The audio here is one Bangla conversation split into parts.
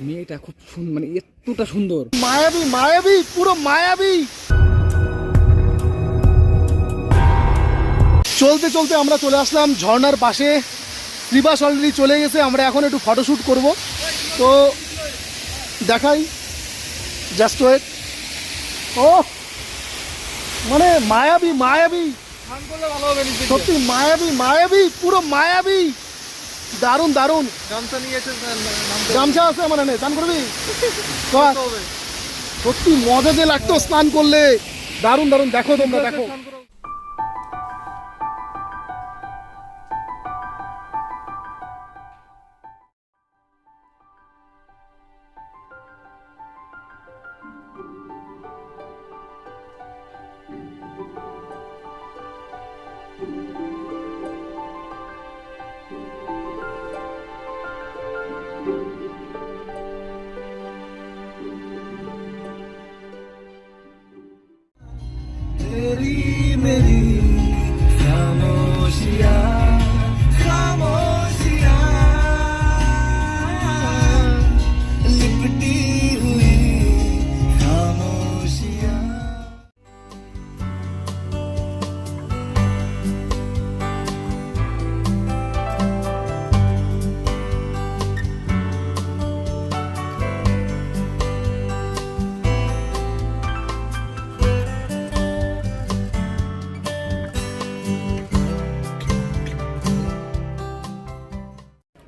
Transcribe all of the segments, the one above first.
মেয়েটা খুব মানে এতটা সুন্দর, মায়াবী মায়াবী পুরো মায়াবী। চলতে চলতে আমরা চলে আসলাম ঝর্ণার পাশে। শ্রীবাস অলরেডি চলে গেছে, আমরা এখন একটু ফটোশ্যুট করব। তো দেখাই, জাস্ট ওয়েট। ও মানে মায়াবী মায়াবী, সত্যি মায়াবী মায়াবী পুরো মায়াবী, দারুণ দারুণ। গামছা আছে আমার এনে, স্নান করবি? সত্যি মজা যে লাগতো স্নান করলে, দারুণ দারুণ। দেখো তোমরা দেখো,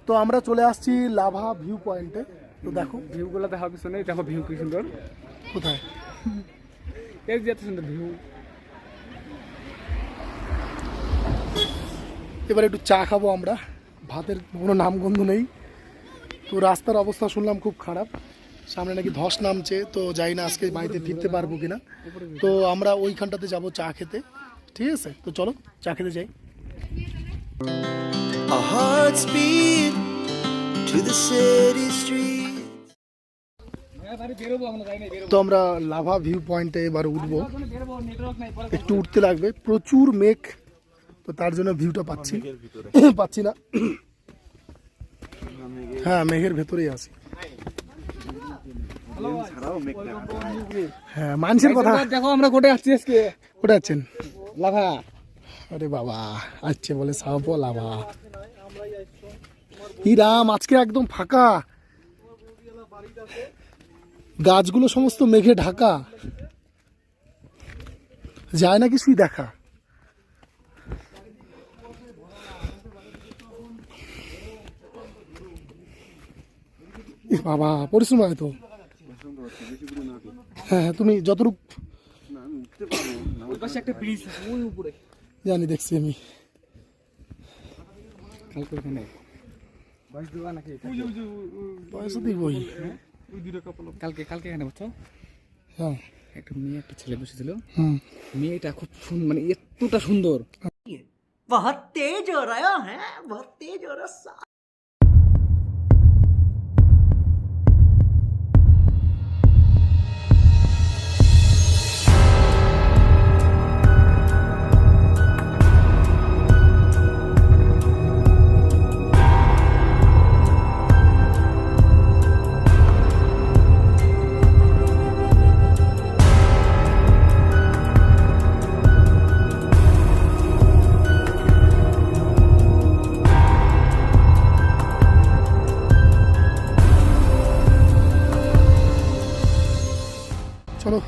তো আমরা চলে আসছি লাভা ভিউ পয়েন্টে। তো দেখো ভিউগুলো দেখা পিছনে, দেখো ভিউ কি সুন্দর। কোথায় এই যে এত সুন্দর ভিউ। এবার একটু চা খাবো আমরা, ভাতের কোনো নামগন্ধ নেই। তো রাস্তার অবস্থা শুনলাম খুব খারাপ, সামনে নাকি ধস নামছে। তো যাই না আজকে বাড়িতে ফিরতে পারবো কিনা। তো আমরা ওইখানটাতে যাব চা খেতে, ঠিক আছে? তো চলো চা খেতে যাই। Our hearts beat to the city streets. তো আমরা লাভা ভিউ পয়েন্টে এবার উঠবো, একটু উঠতে লাগবে, প্রচুর মেঘ। তো তার জন্য ভিউটা পাচ্ছি না। হ্যাঁ মেঘের ভেতরেই আছি। হ্যাঁ মানুষের কথা দেখো আমরা কোটে আসছি আজকে। কোথায় আছেন? লাভা। আরে বাবা আসছে বলে সাপ লাভা। রাম আজকে একদম ফাঁকা, গাছগুলো সমস্ত মেঘে ঢাকা, যায় না কিছুই দেখা। বাবা পরিশ্রম হয় তো। হ্যাঁ তুমি যতটুকু একটা ব্রিজ ওই উপরে জানি, দেখছি আমি। কালকে ওখানে বয়স দেওয়া নাকি? বয়স দিবই। কালকে এখানে বুঝছো, হ্যাঁ একটা মেয়ে একটা ছেলে বসেছিল। মেয়েটা খুব মানে এতটা সুন্দর। बहुत तेज हो रहा है, बहुत तेज हो रहा है। চলো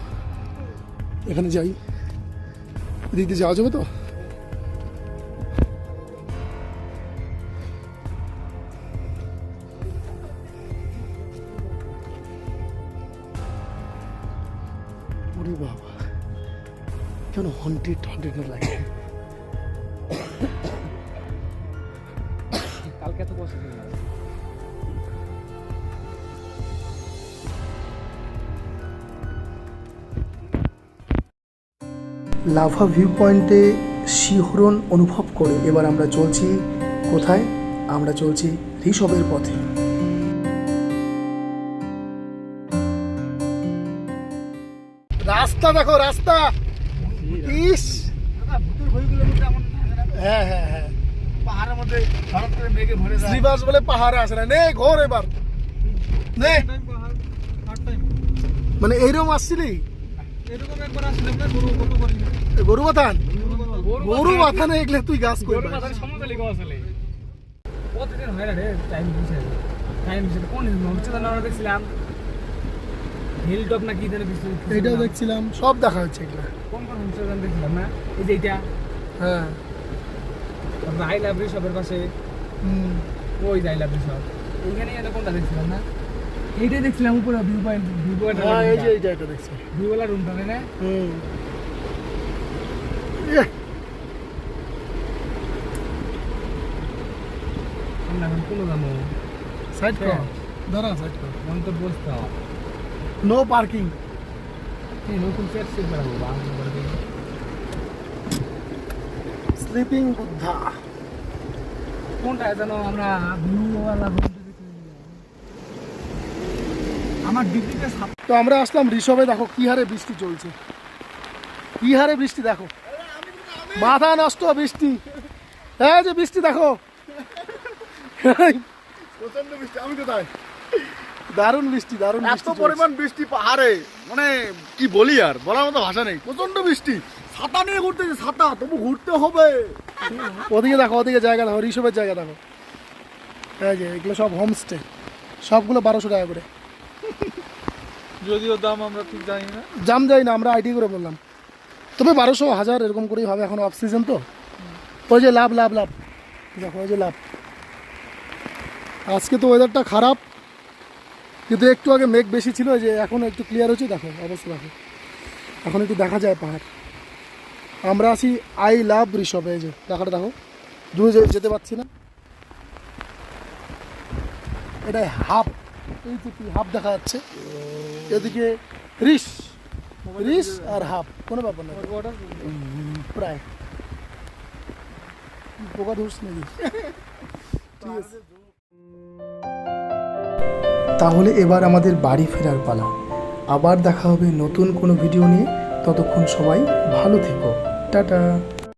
এখানে যাই, দিতে যাওয়া যাবে তো? ওরে বাবা কেন হন্টেড লাগে। কালকে এত পছন্দ লাভা ভিউ পয়েন্টে শিহরণ অনুভব করে এবার আমরা চলছি কোথায়? আমরা চলছি ঋষভের পথে। রাস্তা দেখো, রাস্তা ইস, হ্যাঁ হ্যাঁ হ্যাঁ, পাহাড়ের মধ্যে হঠাৎ করে মেঘে ভরে যায়। শ্রীবাস বলে পাহাড়ে আসে না, নে ঘোর এবার। নে মানে এইরকম আসছিলি গরু বাথান গরু বাথানে এগুলো তুই গাছ করবি প্রতিদিন হয় না রে টাইম দিছে কোন হচ্ছে না আমরা দেখছিলাম হিল টপ না কি ধরে কিছু এটাও দেখছিলাম সব দেখা হচ্ছে এগুলা কোন হচ্ছে দেখছিলাম না এই যে এইটা হ্যাঁ আই লাভ রিসবের পাশে ওই আই লাভ রিসব এইখানে এটা কোনটা দেখছিলাম না এইটাই দেখছিলাম উপরে ভিউ পয়েন্ট হ্যাঁ এই যে এইটা এটা দেখছি ভিউ ওয়ালা রুমটা না আমরা এখন কোন যাবো সাইড কর দাঁড়া সাইড কর মন্তব্য বলতে নো পার্কিং এই নতুন চেয়ার সেট করা হবে বাংলা করে দিই স্লিপিং বুদ্ধা কোনটা যেন আমরা ভিউ ওয়ালা রুমটা আমার ডিগ্রিতে তো আমরা আসলাম ঋষভে দেখো কি হারে বৃষ্টি চলছে কি হারে বৃষ্টি দেখো মাথা নষ্ট বৃষ্টি এই যে বৃষ্টি দেখো প্রচন্ড বৃষ্টি আমি কোথায় দারুণ বৃষ্টি এত পরিমাণ বৃষ্টি পাহাড়ে মানে কি বলি আর বলার মতো ভাষা নেই প্রচন্ড বৃষ্টি ছাতা নিয়ে ঘুরতেছে ছাতা তবু ঘুরতে হবে ওদিকে দেখো ওদিকে জায়গা দেখো ঋষভের জায়গা দেখো এই যে এগুলো সব হোমস্টে সবগুলো 1200 টাকা করে যদিও দাম আমরা ঠিক জানি না জাম যাই না আমরা আইডি করে বললাম তবে 1200 1000 এরকম করেই হবে এখন অফ সিজন তো ওই যে লাভ দেখো ওই যে লাভ আজকে তো ওয়েদারটা খারাপ কিন্তু একটু আগে মেঘ বেশি ছিল যে এখন একটু ক্লিয়ার হচ্ছে দেখো অবস্থা দেখো এখন একটু দেখা যায় পাহাড় আমরা আছি আই লাভ ঋষভে এই যে দেখাটা দেখো দূরে যেতে পারছি না এটা হাফ এই যে কি হাফ দেখা যাচ্ছে এদিকে রিস আর হাফ কোনো ব্যাপার না প্রায় পোকা ধরছে নাকি ঠিক আছে তাহলে এবার আমাদের বাড়ি ফেরার পালা আবার দেখা হবে নতুন কোনো ভিডিও নিয়ে ততক্ষণ সবাই ভালো থেকো টাটা